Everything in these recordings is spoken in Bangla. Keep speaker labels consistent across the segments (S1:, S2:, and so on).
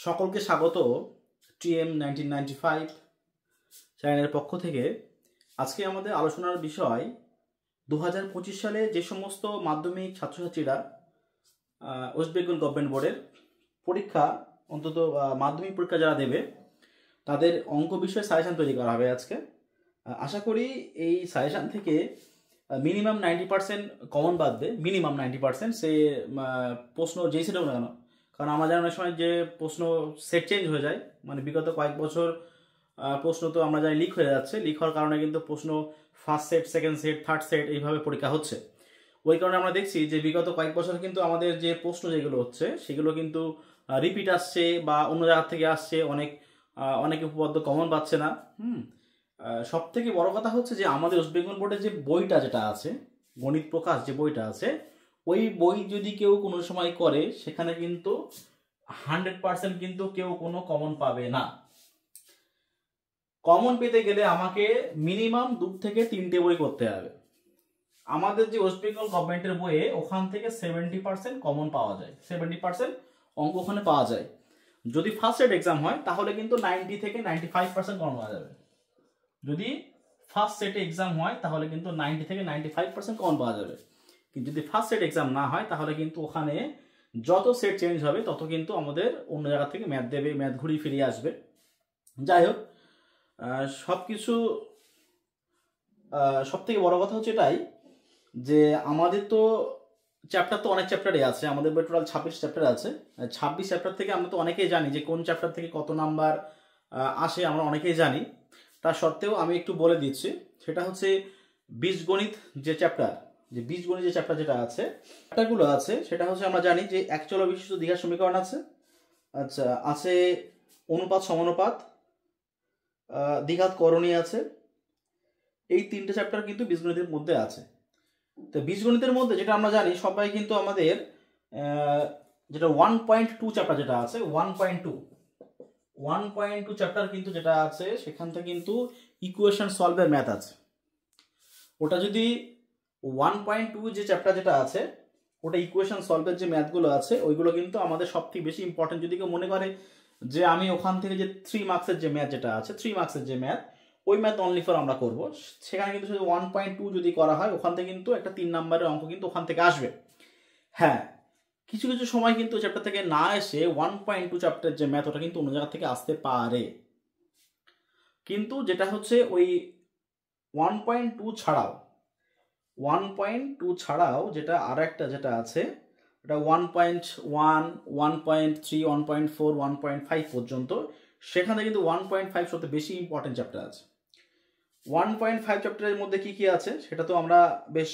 S1: সকলকে স্বাগত টিএম 1995 চ্যানেলের পক্ষ থেকে। আজকে আমাদের আলোচনার বিষয় 2025 সালে যে সমস্ত মাধ্যমিক ছাত্রছাত্রীরা ওয়েস্ট বেঙ্গল গভর্নমেন্ট বোর্ডের পরীক্ষা অন্তত মাধ্যমিক পরীক্ষা যারা দেবে তাদের অঙ্ক বিষয়ে সাজেশন তৈরি করা হবে আজকে। আশা করি এই সাজেশন থেকে মিনিমাম 90% কমন বাঁধবে, মিনিমাম 90%। সে প্রশ্ন যেই সেটা না কেন, কারণ আমরা জানি অনেক সময় যে প্রশ্ন সেট চেঞ্জ হয়ে যায়, মানে বিগত কয়েক বছর প্রশ্ন তো আমরা জানি লিক হয়ে যাচ্ছে, লিক হওয়ার কারণে কিন্তু প্রশ্ন first set, second set, third set এইভাবে পরীক্ষা হচ্ছে। ওই কারণে আমরা দেখছি যে বিগত কয়েক বছর কিন্তু আমাদের যে প্রশ্ন যেগুলো হচ্ছে সেগুলো কিন্তু রিপিট আসছে বা অন্য জায়গা থেকে আসছে, অনেকে উপপাদ্য কমন পাচ্ছে না। সব থেকে বড় কথা হচ্ছে যে আমাদের ওয়েস্ট বেঙ্গল বোর্ডের যে বইটা যেটা আছে, গণিত প্রকাশ যে বইটা আছে, ওই বই যদি কেউ কোনো সময় করে সেখানে কিন্তু 100% কিন্তু কেউ কোনো কমন পাবে না। কমন পেতে গেলে আমাকে মিনিমাম 2 থেকে 3টে বই করতে হবে। আমাদের যে ওয়েস্ট বেঙ্গল গভর্নমেন্টের বইয়ে ওখান থেকে 70% কমন পাওয়া যায়, 70% অঙ্ক ওখানে পাওয়া যায়। যদি ফার্স্ট সেট এক্সাম হয় তাহলে কিন্তু 90 থেকে 95% কমন পাওয়া যাবে। যদি ফার্স্ট সেটে এক্সাম হয় তাহলে কিন্তু 90 থেকে 95% কমন পাওয়া যাবে। কিন্তু যদি ফার্স্ট সেট এক্সাম না হয় তাহলে কিন্তু ওখানে যত সেট চেঞ্জ হবে তত কিন্তু আমাদের অন্য জায়গা থেকে ম্যাথ দেবে, ম্যাথ ঘুরিয়ে ফিরিয়ে আসবে। যাই হোক, সব কিছু সব থেকে বড় কথা হচ্ছে এটাই যে আমাদের তো চ্যাপ্টার তো অনেক চ্যাপ্টারই আছে, আমাদের বই টোটাল 26 চ্যাপ্টার আছে। 26 চ্যাপ্টার থেকে আমরা তো অনেকেই জানি যে কোন চ্যাপ্টার থেকে কত নাম্বার আসে, আমরা অনেকেই জানি। তা সত্ত্বেও আমি একটু বলে দিচ্ছি, সেটা হচ্ছে বীজগণিত যে চ্যাপ্টার, যে বীজগণিত যে চ্যাপ্টার যেটা আছে, চ্যাপ্টারগুলো আছে সেটা হচ্ছে আমরা জানি যে এক চল বিশিষ্ট দ্বিঘাত সমীকরণ আছে, আচ্ছা আছে অনুপাত সমানুপাত, দ্বিঘাত করণী আছে। এই 3টে চ্যাপ্টার কিন্তু বীজগণিতের মধ্যে আছে। তো বীজগণিতের মধ্যে যেটা আমরা জানি সবাই কিন্তু আমাদের যেটা 1.2 চ্যাপ্টার যেটা আছে, 1.2 চ্যাপ্টার কিন্তু যেটা আছে সেখান থেকে কিন্তু ইকুয়েশন সলভের ম্যাথ আছে। ওটা যদি 1.2 যে চ্যাপ্টার যেটা আছে ওটা ইকুয়েশন সলভের যে ম্যাথগুলো আছে ওইগুলো কিন্তু আমাদের সবথেকে বেশি ইম্পর্টেন্ট। যদি কেউ মনে করে যে আমি ওখান থেকে যে 3 মার্কসের যে ম্যাথ যেটা আছে, 3 মার্কসের যে ম্যাথ, ওই ম্যাথ অনলি ফর আমরা করব, সেখানে কিন্তু শুধু 1.2 যদি করা হয় ওখান থেকে কিন্তু একটা 3 নম্বরের অঙ্ক কিন্তু ওখান থেকে আসবে। হ্যাঁ, কিছু কিছু সময় কিন্তু চ্যাপ্টার থেকে না এসে 1.2 চ্যাপ্টার যে ম্যাথ ওটা কিন্তু অন্য জায়গা থেকে আসতে পারে। কিন্তু যেটা হচ্ছে ওই 1.2 ছাড়াও 1.2 ছাড়াও যেটা আর একটা যেটা আছে ওটা 1.1, 1.3, 1.4, 1.5 পর্যন্ত, সেখানে কিন্তু 1.5 সবচেয়ে বেশি ইম্পর্টেন্ট চ্যাপ্টার আছে। 1.5 চ্যাপ্টারের মধ্যে কি কি আছে সেটা তো আমরা বেশ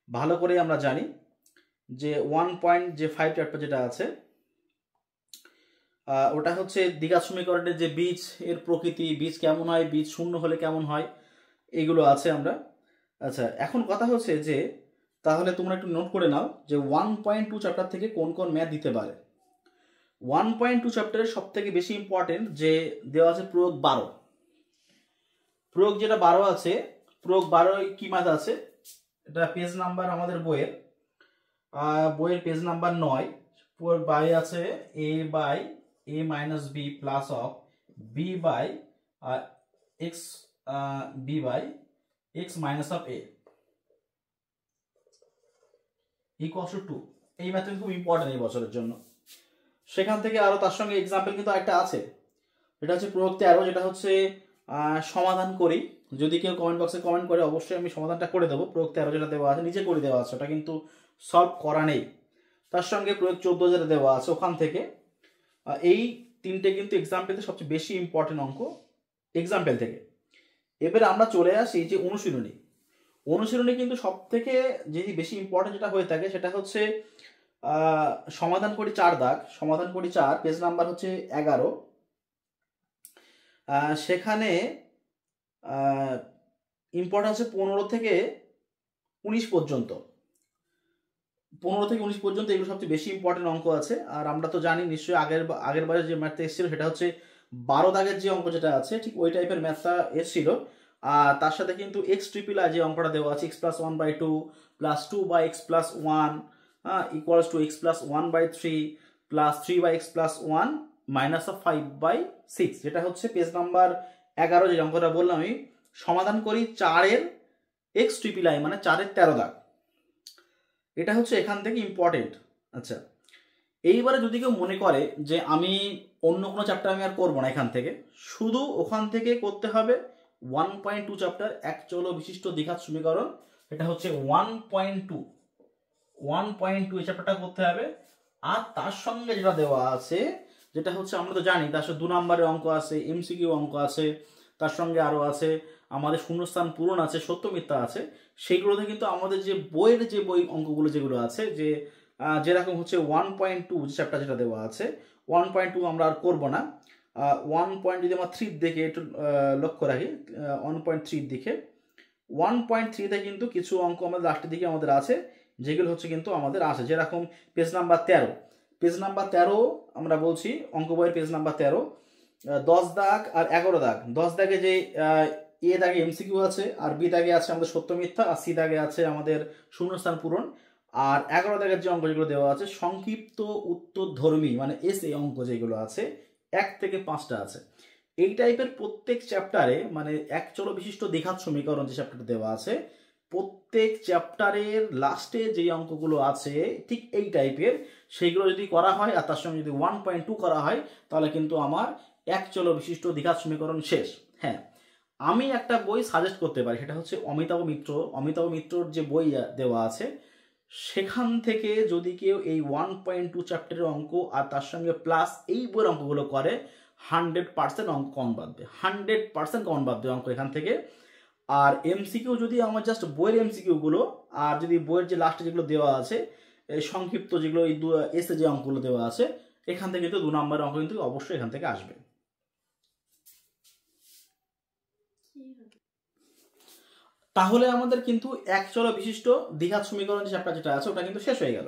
S1: ভালো করে আমরা জানি যে 1.5 চ্যাপ্টার যেটা আছে ওটা হচ্ছে দ্বিঘাত সমীকরণের যে বীজ এর প্রকৃতি, বীজ কেমন হয়, বীজ শূন্য হলে কেমন হয়, এগুলো আছে আমরা। আচ্ছা, এখন কথা হচ্ছে যে তাহলে তোমরা একটু নোট করে নাও যে 1.2 চ্যাপ্টার থেকে কোন কোন ম্যাথ দিতে পারে। 1.2 চ্যাপ্টারের সব থেকে বেশি ইম্পর্টেন্ট যে দেওয়া আছে প্রয়োগ 12। প্রয়োগ যেটা 12 আছে, প্রয়োগ 12 কি ম্যাথ আছে, এটা পেজ নাম্বার আমাদের বইয়ের পেজ নাম্বার 9। প্রয়োগ 12 আছে a by a minus b plus of b by x minus of a equals to 2। এই ম্যাথটা খুব ইম্পর্টেন্ট এই বছরের জন্য। সেখান থেকে আরো তার সঙ্গে এক্সাম্পল কিন্তু একটা আছে, এটা হচ্ছে প্রয়োগ 13, যেটা হচ্ছে সমাধান করি। যদি কেউ কমেন্ট বক্সে কমেন্ট করে অবশ্যই আমি সমাধানটা করে দেবো। প্রয়োগ 13 যেটা দেওয়া আছে নিচে করে দেওয়া আছে, ওটা কিন্তু সলভ করা নেই। তার সঙ্গে প্রয়োগ 14 যেটা দেওয়া আছে ওখান থেকে। এই 3টে কিন্তু এক্সাম্পলতে সবচেয়ে বেশি ইম্পর্টেন্ট অঙ্ক এক্সাম্পল থেকে। এবারে আমরা চলে আসি যে অনুশীলনী। অনুশীলনী কিন্তু সব থেকে যদি বেশি ইম্পর্টেন্ট যেটা হয়ে থাকে সেটা হচ্ছে সমাধান করি 4 দাগ, সমাধান করি 4, পেজ নাম্বার হচ্ছে 11। সেখানে ইম্পর্টেন্ট আছে 15 থেকে 19 পর্যন্ত। 15 থেকে 19 পর্যন্ত এগুলো সবচেয়ে বেশি ইম্পর্টেন্ট অঙ্ক আছে। আর আমরা তো জানি নিশ্চয়ই আগের বারে যে ম্যাথটা এসেছিল সেটা হচ্ছে 12 দাগের যে অঙ্ক যেটা আছে ঠিক ওই টাইপের ম্যাথটা এসেছিল। আর তার সাথে কিন্তু এক্স ট্রিপল আই যে অঙ্কটা দেওয়া আছে, x plus 1/2 plus 2/x plus 1 equals to x plus 1/3 plus 3/x plus 1 -5/6, যেটা হচ্ছে পেজ নাম্বার 11 যে অঙ্কটা বললাম আমি সমাধান করি 4-এর x⁻i মানে 4-এর 13 দাগ। এটা হচ্ছে এখান থেকে ইম্পর্টেন্ট। আচ্ছা, এইবারে যদি কেউ মনে করে যে আমি অন্য কোনো চ্যাপ্টার আমি আর করবো না, এখান থেকে শুধু ওখান থেকে করতে হবে 1.2 চ্যাপ্টার এক চৌল বিশিষ্ট দ্বিঘাত সমীকরণ, এটা হচ্ছে 1.2 এই চ্যাপ্টারটা করতে হবে। আর তার সঙ্গে যেটা দেওয়া আছে, যেটা হচ্ছে আমরা তো জানি তার সাথে 2 নম্বরের অঙ্ক আছে, এমসিকিউ অঙ্ক আছে, তার সঙ্গে আরও আছে আমাদের শূন্যস্থান পূরণ আছে, সত্য মিথ্যা আছে। সেইগুলোতে কিন্তু আমাদের যে বইয়ের যে বই অঙ্কগুলো যেগুলো আছে, যে যেরকম হচ্ছে 1.2 যে চ্যাপ্টার যেটা দেওয়া আছে 1.2 আমরা আর করবো না। 1. যদি আমরা 3 দিকে একটু লক্ষ্য রাখি, 1.3 দিকে 1.3তে কিন্তু কিছু অঙ্ক আমাদের লাস্টের দিকে আমাদের আছে, যেগুলো হচ্ছে কিন্তু আমাদের আছে, যেরকম পেজ নাম্বার 13 আমরা বলছি অঙ্ক বইয়ের পেজ নাম্বার 13 10 দাগ আর 11 দাগ। 10 দাগে যে এ দাগে এমসিকিউ আছে, আর বি দাগে আছে আমাদের সত্য মিথ্যা, আর সি দাগে আছে আমাদের শূন্যস্থান পূরণ, আর 11 দাগের যে অঙ্ক যেগুলো দেওয়া আছে সংক্ষিপ্ত উত্তরধর্মী মানে এসএ অঙ্ক যেগুলো আছে 1 থেকে 5টা আছে। এই টাইপের প্রত্যেক চ্যাপ্টারে মানে এক চল বিশিষ্ট দ্বিঘাত সমীকরণ যে চ্যাপ্টারটা দেওয়া আছে, প্রত্যেক চ্যাপ্টারের লাস্টে যে অঙ্কগুলো আছে ঠিক এই টাইপের, সেইগুলো যদি করা হয় আর তার সঙ্গে যদি 1.2 করা হয়, তাহলে কিন্তু আমার এক চল বিশিষ্ট দ্বিঘাত সমীকরণ শেষ। হ্যাঁ, আমি একটা বই সাজেস্ট করতে পারি, সেটা হচ্ছে অমিতাভ মিত্রর যে বই দেওয়া আছে, সেখান থেকে যদি কেউ এই 1.2 চ্যাপ্টারের অঙ্ক আর তার সঙ্গে প্লাস এই বইয়ের অঙ্কগুলো করে 100% অঙ্ক কমন বাঁধবে, 100% কমন বাঁধবে অঙ্ক এখান থেকে। আর এমসিকিউ যদি আমার জাস্ট বইয়ের এমসিকিউগুলো, আর যদি বইয়ের যে লাস্টে যেগুলো দেওয়া আছে সংক্ষিপ্ত যেগুলো এই এসে যে অঙ্কগুলো দেওয়া আছে, এখান থেকে কিন্তু 2 নম্বরের অঙ্ক কিন্তু অবশ্যই এখান থেকে আসবে। তাহলে আমাদের কিন্তু এক চল বিশিষ্ট দ্বিঘাত সমীকরণ যে চ্যাপ্টার যেটা আছে ওটা কিন্তু শেষ হয়ে গেল।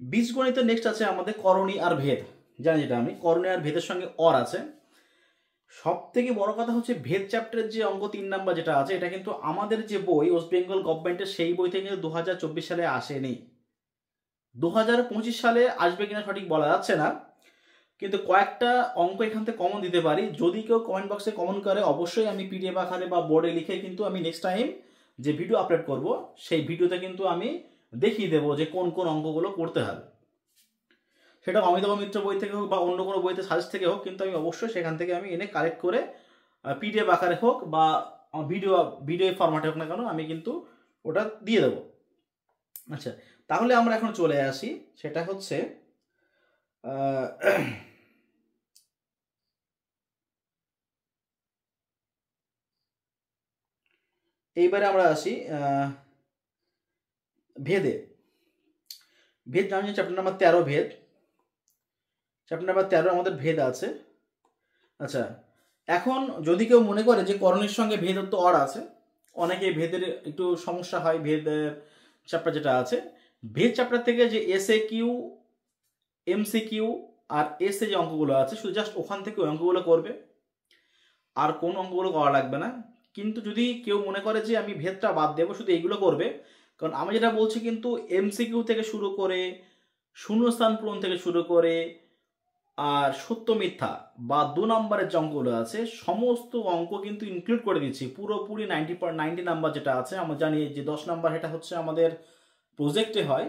S1: বীজগণিতে নেক্সট আছে আমাদের করণী আর ভেদ, জানি যেটা আমি করণী আর ভেদের সঙ্গে অর আছে। সব থেকে বড় কথা হচ্ছে ভেদ চ্যাপ্টারের যে অঙ্ক 3 নাম্বার যেটা আছে, এটা কিন্তু আমাদের যে বই ওয়েস্ট বেঙ্গল গভর্নমেন্টের সেই বই থেকে কিন্তু 2024 সালে আসেনি। 2025 সালে আসবে কিনা সঠিক বলা যাচ্ছে না, কিন্তু কয়েকটা অঙ্ক এখান থেকে কমন দিতে পারি। যদি কেউ কমেন্ট বক্সে কমন করে, অবশ্যই আমি পিডিএফ আকারে বা বোর্ডে লিখে কিন্তু আমি নেক্সট টাইম যে ভিডিও আপলোড করব সেই ভিডিওতে কিন্তু আমি দেখিয়ে দেবো যে কোন কোন অঙ্কগুলো করতে হবে। সেটা অমিতাভ মিত্র বই থেকে হোক বা অন্য কোনো বইতে সাজেস্ট থেকে হোক, কিন্তু আমি অবশ্যই সেখান থেকে আমি এনে কালেক্ট করে পিডিএফ আকারে হোক বা ভিডিও ফরম্যাটে হোক না কেন, আমি কিন্তু ওটা দিয়ে দেবো। আচ্ছা, তাহলে আমরা এখন চলে আসি, সেটা হচ্ছে এইবারে আমরা আসি ভেদ জানি চ্যাপ্টার নাম্বার 13 ভেদ, চ্যাপ্টার নাম্বার 13 আমাদের ভেদ আছে। আচ্ছা, এখন যদি কেউ মনে করে যে করণের সঙ্গে ভেদের তো অর আছে, অনেকে ভেদের একটু সমস্যা হয়, ভেদের চ্যাপ্টার যেটা আছে, ভেদ চ্যাপ্টার থেকে যে এসএ কিউ এমসিকিউ আর এসএ যে অঙ্কগুলো আছে, শুধু জাস্ট ওখান থেকে ওই অঙ্কগুলো করবে, আর কোন অঙ্কগুলো করা লাগবে না। কিন্তু যদি কেউ মনে করে যে আমি ভেদটা বাদ দেবো, শুধু এইগুলো করবে, কারণ আমি যেটা বলছি কিন্তু এমসিকিউ থেকে শুরু করে শূন্যস্থান পূরণ থেকে শুরু করে আর সত্য মিথ্যা বা 2 নম্বরের যে অঙ্কগুলো আছে সমস্ত অঙ্ক কিন্তু ইনক্লুড করে দিচ্ছি, পুরোপুরি 90 নাম্বার যেটা আছে। আমরা জানি যে 10 নাম্বার এটা হচ্ছে আমাদের প্রজেক্টে হয়,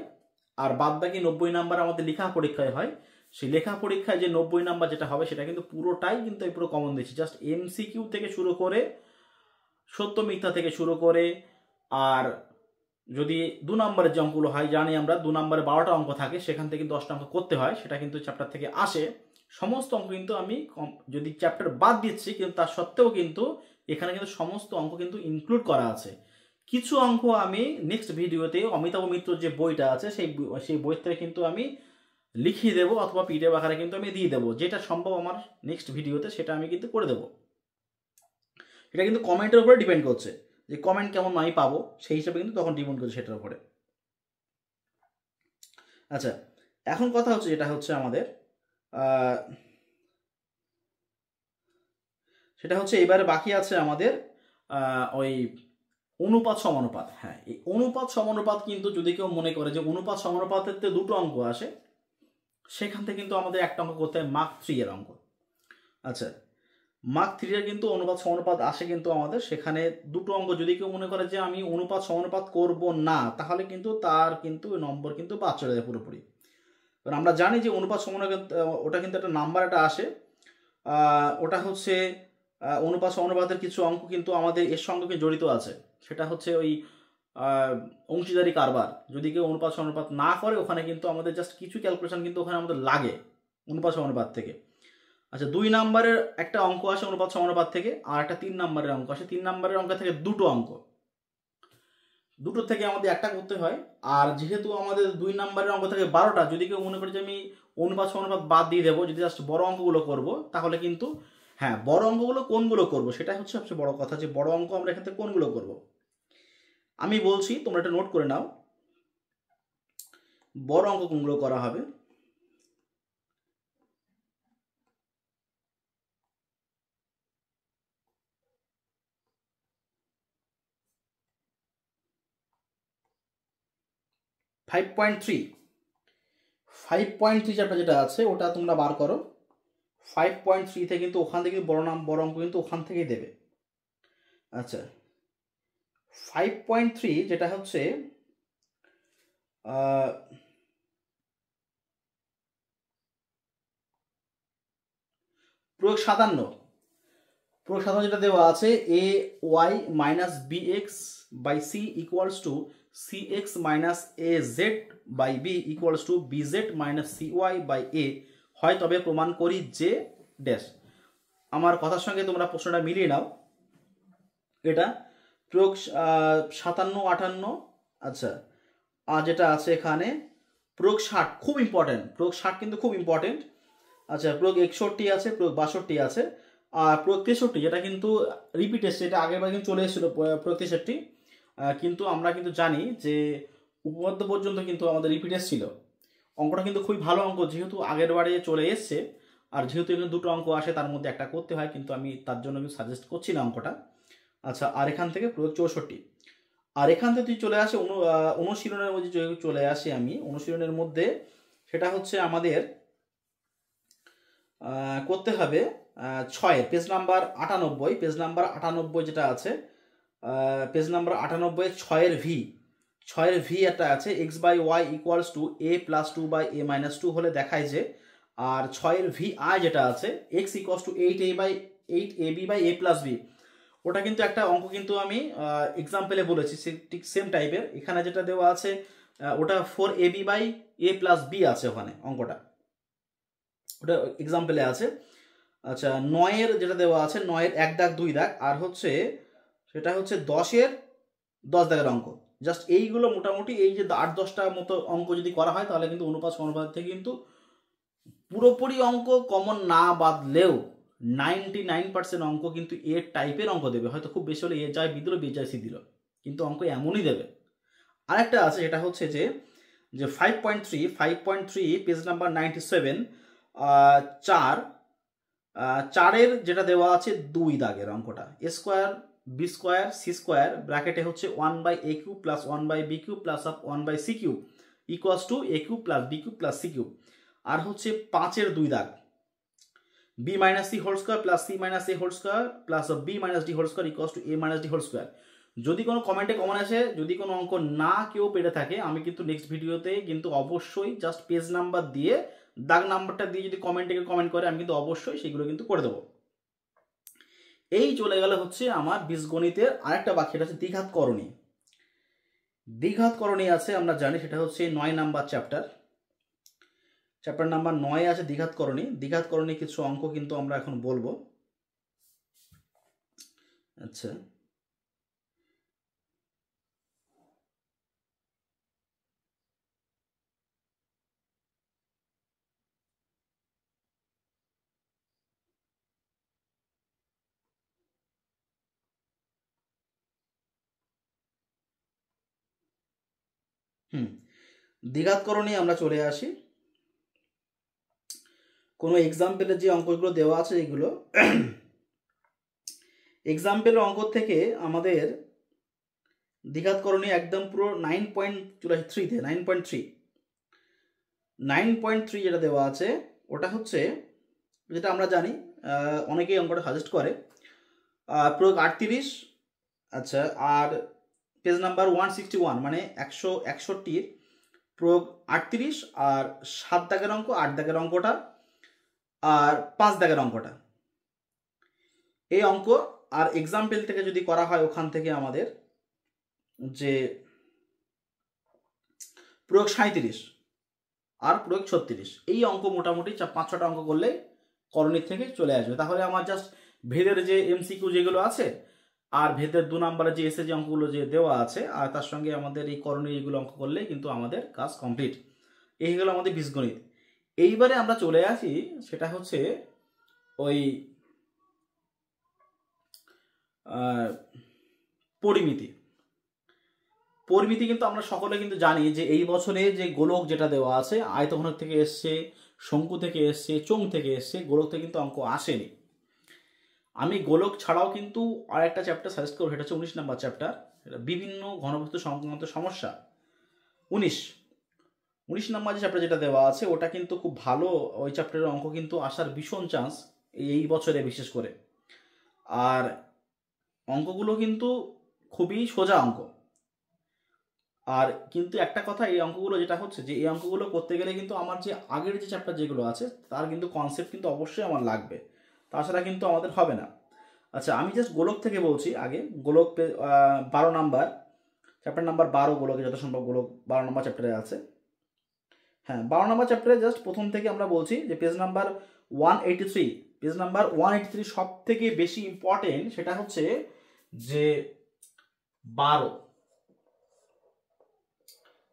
S1: আর বাদ বাকি 90 নাম্বার আমাদের লেখা পরীক্ষায় হয়। সেই লেখা পরীক্ষায় যে 90 নাম্বার যেটা হবে সেটা কিন্তু পুরোটাই কিন্তু পুরো কমন দিচ্ছি, জাস্ট এমসিকিউ থেকে শুরু করে সত্য মিথ্যা থেকে শুরু করে, আর যদি 2 নম্বরের যে অঙ্কগুলো হয়, জানি আমরা 2 নম্বরে 12টা অঙ্ক থাকে, সেখান থেকে 10টা অঙ্ক করতে হয়, সেটা কিন্তু চ্যাপ্টার থেকে আসে। সমস্ত অঙ্ক কিন্তু আমি যদি চ্যাপ্টার বাদ দিচ্ছি, কিন্তু তার সত্ত্বেও কিন্তু এখানে কিন্তু সমস্ত অঙ্ক কিন্তু ইনক্লুড করা আছে। কিছু অঙ্ক আমি নেক্সট ভিডিওতে অমিতাভ মিত্রর যে বইটা আছে সেই বই থেকে কিন্তু আমি লিখিয়ে দেবো, অথবা পিডিএফ আকারে কিন্তু আমি দিয়ে দেবো, যেটা সম্ভব আমার নেক্সট ভিডিওতে সেটা আমি কিন্তু করে দেবো। এটা কিন্তু কমেন্টের উপরে ডিপেন্ড করছে, যে কমেন্ট কেমন আমি পাবো সেই হিসাবে কিন্তু তখন ডিপেন্ড করছে সেটার উপরে। আচ্ছা, এখন কথা হচ্ছে যেটা হচ্ছে আমাদের সেটা হচ্ছে এবারে বাকি আছে আমাদের ওই অনুপাত সমানুপাত। হ্যাঁ, এই অনুপাত সমানুপাত কিন্তু যদি কেউ মনে করে যে অনুপাত সমানুপাতের তো 2টো অঙ্ক আসে, সেখান থেকে কিন্তু আমাদের একটা অঙ্ক করতে হয় মার্ক 3 এর অঙ্ক। আচ্ছা, মার্ক 3 এর কিন্তু অনুপাত সমানুপাত আসে কিন্তু আমাদের সেখানে দুটো অঙ্ক। যদি কেউ মনে করে যে আমি অনুপাত সমানুপাত করব না, তাহলে কিন্তু তার কিন্তু নম্বর কিন্তু বাদ চলে যায় পুরোপুরি। কারণ আমরা জানি যে অনুপাত সমানুপাত ওটা কিন্তু একটা নাম্বার একটা আসে, ওটা হচ্ছে অনুপাত সমানুপাতের কিছু অঙ্ক কিন্তু আমাদের এর সঙ্গে জড়িত আছে। সেটা হচ্ছে ওই অংশীদারি কারবার। যদি কেউ অনুপাত সমানুপাত না করে, ওখানে কিন্তু আমাদের জাস্ট কিছু ক্যালকুলেশন কিন্তু ওখানে আমাদের লাগে অনুপাত সমানুপাত থেকে। আচ্ছা, 2 নম্বরের একটা অঙ্ক আসে অনুপাত সমানুপাত থেকে, আর একটা 3 নম্বরের অঙ্ক আসে। 3 নম্বরের অঙ্ক থেকে দুটো অঙ্ক, দুটো থেকে আমাদের একটা করতে হয়। আর যেহেতু আমাদের 2 নম্বরের অঙ্ক থেকে 12টা, যদি কেউ মনে করে যে আমি অনুপাত সমানুপাত বাদ দিয়ে দেবো, যদি জাস্ট বড় অঙ্কগুলো করব, তাহলে কিন্তু হ্যাঁ, বড় অঙ্কগুলো কোনগুলো করব সেটা হচ্ছে সবচেয়ে বড় কথা, যে বড় অঙ্ক আমরা এখান থেকে কোনগুলো করব। আমি বলছি, তোমরা এটা নোট করে নাও বড় অঙ্ক কোনগুলো করা হবে। ফাইভ পয়েন্ট থ্রি চ্যাপ্টার যেটা আছে ওটা তোমরা বার করো। 5.3 থেকে কিন্তু ওখান থেকে বড় অঙ্ক কিন্তু ওখান থেকেই দেবে। আচ্ছা, 5.3 যেটা হচ্ছে প্রয়োগ 57 যেটা দেওয়া আছে, A Y minus B X by C equals to C X minus A Z by B equals to B Z minus C Y by A হয়, তবে প্রমাণ করি যে ড্যাশ। আমার কথার সঙ্গে তোমরা প্রশ্নটা মিলিয়ে নাও। এটা প্রয়োগ 57, 58। আচ্ছা, আর যেটা আছে এখানে প্রয়োগ 60 খুব ইম্পর্টেন্ট, প্রয়োগ 60 কিন্তু খুব ইম্পর্টেন্ট। আচ্ছা, প্রয়োগ 61 আছে, প্রয়োগ 62 আছে, আর প্রয়োগ 63 যেটা কিন্তু রিপিট এসছে, এটা আগের বার কিন্তু চলে এসেছিল প্রয়োগ 63, কিন্তু আমরা কিন্তু জানি যে উপপাদ্য পর্যন্ত কিন্তু আমাদের রিপিট এসেছিল। অঙ্কটা কিন্তু খুবই ভালো অঙ্ক, যেহেতু আগের বারে চলে এসছে, আর যেহেতু এখানে দুটো অঙ্ক আসে তার মধ্যে একটা করতে হয়, কিন্তু আমি তার জন্য কিন্তু সাজেস্ট করছি না অঙ্কটা। আচ্ছা, আর এখান থেকে প্রয়োগ 64, আর এখান থেকে তুই চলে আসে অনুশীলনের মধ্যে চলে আসি আমি অনুশীলনের মধ্যে। সেটা হচ্ছে আমাদের করতে হবে 6 পেজ নাম্বার 98, পেজ নাম্বার 98 যেটা আছে, পেজ নাম্বার 98 6 ভি একটা আছে, x by y equals to a plus 2 by a minus 2 হলে দেখায় যে। আর 6 ভি আই যেটা আছে, x equals to 8 b by a plus b, ওটা কিন্তু একটা অঙ্ক কিন্তু আমি এক্সাম্পলে বলেছি ঠিক সেম টাইপের। এখানে যেটা দেওয়া আছে ওটা 4ab by a plus B আছে ওখানে অঙ্কটা, ওটা এক্সাম্পলে আছে। আচ্ছা, 9 যেটা দেওয়া আছে, 9 1 দাগ 2 দাগ, আর হচ্ছে সেটা হচ্ছে 10 দাগের অঙ্ক। জাস্ট এইগুলো মোটামুটি এই যে 8-10টা মতো অঙ্ক যদি করা হয়, তাহলে কিন্তু অনুপাত সমানুপাত থেকে কিন্তু পুরোপুরি অঙ্ক কমন না বাদলেও 99% অঙ্ক কিন্তু এ টাইপের অঙ্ক দেবে। হয়তো খুব বেশি হলে এ যায় বি দিল, বি যায় সি দিল, কিন্তু অঙ্ক এমনই দেবে। আরেকটা আছে, যেটা হচ্ছে যে 5.3 পেজ নাম্বার 97, 4 যেটা দেওয়া আছে 2 দাগের অঙ্কটা, A square B square C square ব্র্যাকেটে হচ্ছে 1 by A cube plus 1 by B cube plus 1 by C cube equals to A cube plus B cube plus C cube. আর হচ্ছে 5 2 দাগ, B minus C whole square plus C minus A whole square plus B minus D whole square equals to A minus D whole square. যদি কোনো কমেন্টে কমন আসে, যদি কোনো অঙ্ক না কেউ পেরে থাকে, আমি কিন্তু নেক্সট ভিডিওতে কিন্তু অবশ্যই জাস্ট পেজ নাম্বার দিয়ে দাগ নাম্বারটা দিয়ে যদি কমেন্টে কমেন্ট করে, আমি কিন্তু অবশ্যই সেগুলো কিন্তু করে দেবো। এই চলে গেল হচ্ছে আমার বীজগণিতের আরেকটা বাকি, এটা হচ্ছে দ্বিঘাত করণী আছে, আমরা জানি সেটা হচ্ছে 9 নাম্বার চ্যাপ্টার নাম্বার 9 আছে দ্বিঘাত করণী কিছু অঙ্ক কিন্তু আমরা এখন বলবো। আচ্ছা, দ্বিঘাত করণী আমরা চলে আসি। কোনো এক্সাম্পলের যে অঙ্কগুলো দেওয়া আছে, এগুলো এক্সাম্পলের অঙ্ক থেকে আমাদের দ্বিঘাত করণী একদম পুরো 9.3 তে 9.3 9.3 যেটা দেওয়া আছে ওটা হচ্ছে, যেটা আমরা জানি, অনেকেই অঙ্কটা সাজেস্ট করে, প্রয়োগ 38। আচ্ছা, আর পেজ নাম্বার 161 মানে 161 প্রয়োগ 38, আর 7 দাগের অঙ্ক, 8 দাগের অঙ্কটা, আর 5 দাগের অঙ্কটা, এই অঙ্ক আর এক্সাম্পল থেকে যদি করা হয় ওখান থেকে আমাদের যে প্রয়োগ 37 আর প্রয়োগ 36, এই অঙ্ক মোটামুটি 5-6টা অঙ্ক করলে করণীর থেকে চলে আসবে। তাহলে আমার জাস্ট ভেদের যে এমসিকিউ যেগুলো আছে আর ভেদের 2 নম্বরে যে এসে যে অঙ্কগুলো যে দেওয়া আছে আর তার সঙ্গে আমাদের এই করণীয় এইগুলো অঙ্ক করলে কিন্তু আমাদের কাজ কমপ্লিট। এই হলো আমাদের বীজগণিত। এইবারে আমরা চলে আসি, সেটা হচ্ছে ওই পরিমিতি। পরিমিতি কিন্তু আমরা সকলে কিন্তু জানি যে এই বছরে যে গোলক যেটা দেওয়া আছে আয়তঘনক থেকে এসছে, শঙ্কু থেকে এসছে, চোঙ থেকে এসছে, গোলক থেকে কিন্তু অঙ্ক আসেনি। আমি গোলক ছাড়াও কিন্তু আর একটা চ্যাপ্টার সাজেস্ট করবো, সেটা হচ্ছে 19 নম্বর চ্যাপ্টার, এটা বিভিন্ন ঘনবস্তু সংক্রান্ত সমস্যা। 19 নম্বর যে চ্যাপ্টার যেটা দেওয়া আছে ওটা কিন্তু খুব ভালো, ওই চ্যাপ্টারের অঙ্ক কিন্তু আসার ভীষণ চান্স এই বছরে বিশেষ করে। আর অঙ্কগুলো কিন্তু খুবই সোজা অঙ্ক। আর কিন্তু একটা কথা, এই অঙ্কগুলো যেটা হচ্ছে যে এই অঙ্কগুলো করতে গেলে কিন্তু আমার যে আগের যে চ্যাপ্টার যেগুলো আছে তার কিন্তু কনসেপ্ট কিন্তু অবশ্যই আমার লাগবে, তাছাড়া কিন্তু আমাদের হবে না। আচ্ছা, আমি জাস্ট গোলক থেকে বলছি আগে। গোলক 12 নাম্বার চ্যাপ্টার নাম্বার 12, গোলকে যত সম্ভব গোলক 12 নম্বর চ্যাপ্টারে আছে। হ্যাঁ, 12 নম্বর চ্যাপ্টারে জাস্ট প্রথম থেকে আমরা বলছি যে পেজ নাম্বার 183, পেজ নাম্বার 183 সব থেকে বেশি ইম্পর্টেন্ট, সেটা হচ্ছে যে 12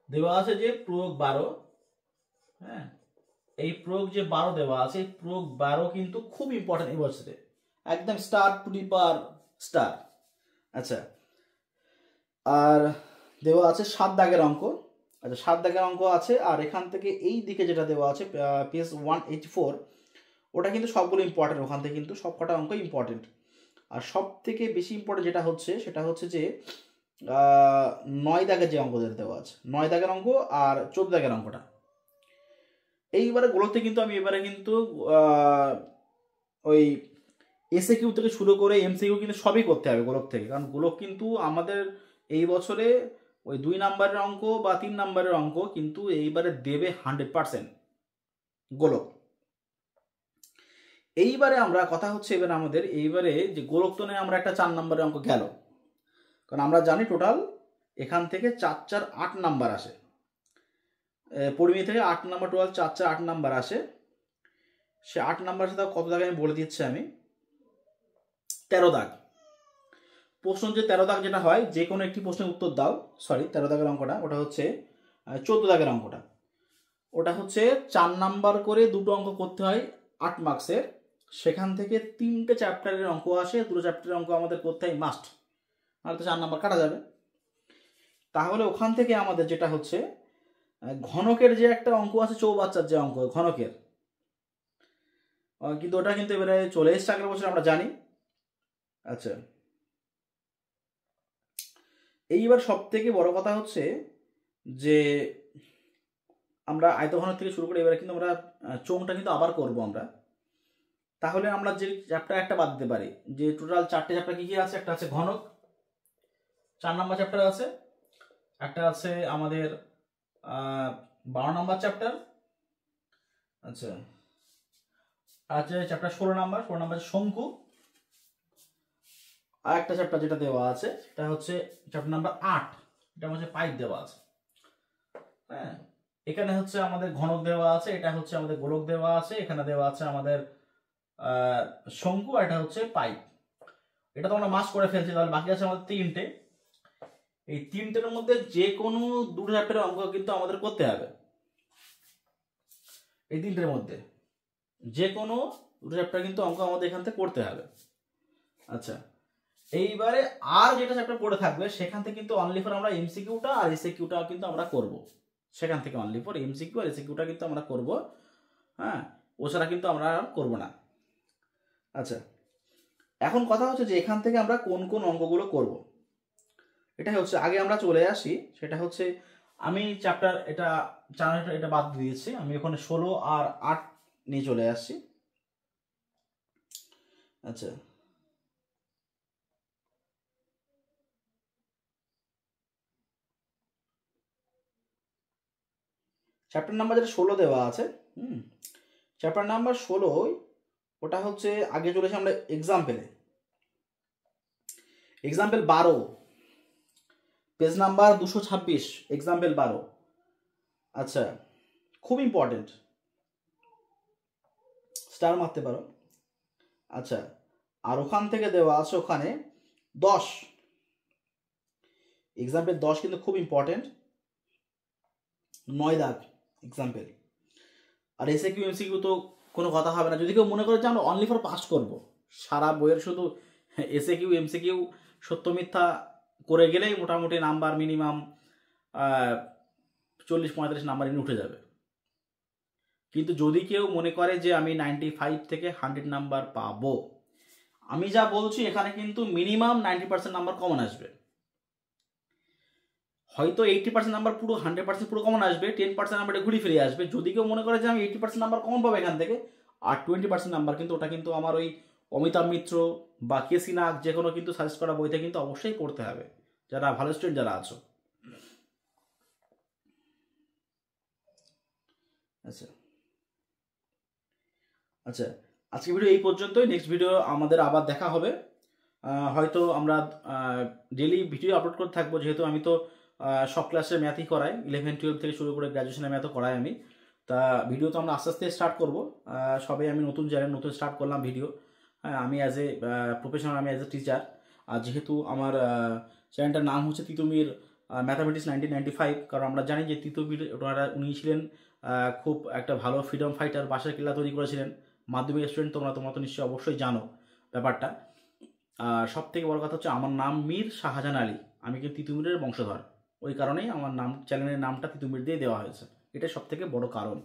S1: দেওয়া আছে, যে প্রয়োগ 12। হ্যাঁ, এই প্রয়োগ যে 12 দেওয়া আছে, প্রয়োগ 12 কিন্তু খুব ইম্পর্টেন্ট এই বছরে, একদম star to the power star. আচ্ছা, আর দেওয়া আছে 7 দাগের অঙ্ক। আচ্ছা, 7 দাগের অঙ্ক আছে, আর এখান থেকে এই দিকে যেটা দেওয়া আছে পেজ 184, ওটা কিন্তু সবগুলো ইম্পর্টেন্ট, ওখান থেকে কিন্তু সব কটা অঙ্ক ইম্পর্টেন্ট। আর সব থেকে বেশি ইম্পর্টেন্ট যেটা হচ্ছে সেটা হচ্ছে যে 9 দাগের যে অঙ্কদের দেওয়া আছে, 9 দাগের অঙ্ক আর 14 দাগের অঙ্কটা। এইবারে গোলকতে কিন্তু আমি এবারে কিন্তু ওই এসএ কিউ থেকে শুরু করে এমসিকিউ কিন্তু সবই করতে হবে গোলক থেকে, কারণ গোলক কিন্তু আমাদের এই বছরে ওই 2 নাম্বারের অঙ্ক বা 3 নাম্বারের অঙ্ক কিন্তু এইবারে দেবে 100% গোলক। এইবারে আমরা কথা হচ্ছে এবারে আমাদের এইবারে যে গোলকতনে আমরা একটা 4 নাম্বারের অঙ্ক গেল, কারণ আমরা জানি টোটাল এখান থেকে 4 8 নাম্বার আসে, পরিমিতি থেকে 8 নাম্বার, টোটাল 4 8 নাম্বার আসে। সে 8 নাম্বার সাথে কত দাগ আমি বলে দিচ্ছি আমি, 13 দাগ। প্রশ্ন যে 13 দাগ যেটা হয়, যে কোনো একটি প্রশ্নের উত্তর দাও, সরি 13 দাগের অঙ্কটা, ওটা হচ্ছে 14 দাগের অঙ্কটা, ওটা হচ্ছে 4 নাম্বার করে দুটো অঙ্ক করতে হয় 8 মার্কসের, সেখান থেকে 3টে চ্যাপ্টারের অঙ্ক আসে, 2টো চ্যাপ্টারের অঙ্ক আমাদের করতে হয় মাস্ট, আর তো 4 নাম্বার কাটা যাবে। তাহলে ওখান থেকে আমাদের যেটা হচ্ছে ঘনকের যে একটা অঙ্ক আছে, চৌবাচ্চার যে অঙ্ক ঘনকের, কিন্তু ওটা কিন্তু এবারে চলে এসছে আগের বছর আমরা জানি। আচ্ছা, এইবার সব থেকে বড় কথা হচ্ছে যে আমরা আয়তঘনক থেকে শুরু করে এবারে কিন্তু আমরা চোঙটা কিন্তু আবার করব আমরা। তাহলে আমরা যে চ্যাপ্টার একটা বাদ দিতে পারি, যে টোটাল 4টে চ্যাপ্টার কি কি আছে, একটা আছে ঘনক 4 নম্বর চ্যাপ্টার আছে, একটা আছে আমাদের 12 নম্বর চ্যাপ্টার, আচ্ছা আছে চ্যাপ্টার 16 নম্বর শঙ্কু, আর একটা চ্যাপ্টার যেটা দেওয়া আছে সেটা হচ্ছে চ্যাপ্টার নাম্বার 8, এটা হচ্ছে পাইপ দেওয়া আছে। হ্যাঁ, এখানে হচ্ছে আমাদের ঘনক দেওয়া আছে, এটা হচ্ছে আমাদের গোলক দেওয়া আছে, এখানে দেওয়া আছে আমাদের শঙ্কু, আর এটা হচ্ছে পাইপ। এটা তো আমরা মাস করে ফেলছি, তাহলে বাকি আছে আমাদের 3টে। এই 3টের মধ্যে যে কোনো 2 চ্যাপ্টারের অঙ্ক কিন্তু আমাদের করতে হবে, এই 3টের মধ্যে যে কোনো 2 চ্যাপ্টার কিন্তু অঙ্ক আমাদের এখান থেকে করতে হবে। আচ্ছা, এইবারে আর যেটা চ্যাপ্টার পড়ে থাকবে সেখান থেকে কিন্তু অনলি ফর আমরা এমসিকিউটা আর এসএকিউটা কিন্তু আমরা করব, সেখান থেকে অনলি ফর এমসিকিউ আর এসএকিউটা কিন্তু আমরা করব। হ্যাঁ, ওছাড়া কিন্তু আমরা আর করব না। আচ্ছা, এখন কথা হচ্ছে যে এখান থেকে আমরা কোন কোন অঙ্কগুলো করব, এটাই হচ্ছে আগে আমরা চলে আসি। সেটা হচ্ছে আমি চ্যাপ্টার এটা চ্যানেলটা এটা বাদ দিয়েছি, আমি ওখানে 16 আর 8 নিয়ে চলে আসছি। আচ্ছা, চ্যাপ্টার নাম্বার যেটা 16 দেওয়া আছে, চ্যাপ্টার নাম্বার 16 ওটা হচ্ছে, আগে চলেছি আমরা এক্সাম্পেলে। Example 12, page number 226, example 12। আচ্ছা, খুব ইম্পর্টেন্ট, স্টার মারতে পারো। আচ্ছা, আর ওখান থেকে দেওয়া আছে ওখানে 10, এক্সাম্পল 10 কিন্তু খুব ইম্পর্টেন্ট, 9 দাগ এক্সাম্পল। আর এসে কিউ এমসিকিউ তো কোনো কথা হবে না। যদি কেউ মনে করে যে আমরা অনলি ফর পাস করবো, সারা বইয়ের শুধু এসে কিউ এমসিকিউ সত্য মিথ্যা করে গেলেই মোটামুটি নাম্বার মিনিমাম 40-45 নাম্বার এনে উঠে যাবে। কিন্তু যদি কেউ মনে করে যে আমি 95 থেকে 100 নাম্বার পাবো, আমি যা বলছি এখানে কিন্তু মিনিমাম 90% নাম্বার কমন আসবে। হয়তো 80% নাম্বার পুরো 100% পুরো কমন আসবে, 10% নাম্বারটা ঘুরে ফিরে আসবে। যদি কেউ মনে করে যে আমি 80% নাম্বার কমন পাবো এখান থেকে, আর 20% নাম্বার কিন্তু ওটা কিন্তু আমার ওই অমিতাভ মিত্র বা কেসি নাগ যে কোনো কিন্তু সাজেস্ট করা বইতে কিন্তু অবশ্যই পড়তে হবে, যারা ভালো স্টুডেন্ট যারা আছো। আচ্ছা আচ্ছা, আজকে ভিডিও এই পর্যন্তই। নেক্সট ভিডিও আমাদের আবার দেখা হবে। হয়তো আমরা ডেলি ভিডিও আপলোড করতে থাকবো, যেহেতু আমি তো সব ক্লাসের ম্যাথই করাই, 11-12 থেকে শুরু করে গ্র্যাজুয়েশনের ম্যাথও করাই আমি। তা ভিডিও তো আমরা আস্তে আস্তে স্টার্ট করবো। সবাই আমি নতুন চ্যানেল নতুন স্টার্ট করলাম ভিডিও। হ্যাঁ, আমি অ্যাজ এ প্রফেশনাল, আমি অ্যাজ এ টিচার। আর যেহেতু আমার চ্যানেলটার নাম হচ্ছে তিতুমির ম্যাথামেটিক্স 1995, কারণ আমরা জানি যে তিতুমির উনি ছিলেন খুব একটা ভালো ফ্রিডম ফাইটার, বাসার কেল্লা তৈরি করেছিলেন। মাধ্যমিক স্টুডেন্ট তোমরা তো নিশ্চয়ই অবশ্যই জানো ব্যাপারটা। আর সব থেকে বড় কথা হচ্ছে আমার নাম মীর শাহজাহান আলী, আমি কিন্তু তিতুমিরের বংশধর। ওই কারণেই আমার নাম, চ্যানেলের নামটা তিতুমির দিয়ে দেওয়া হয়েছে, এটা সব থেকে বড় কারণ।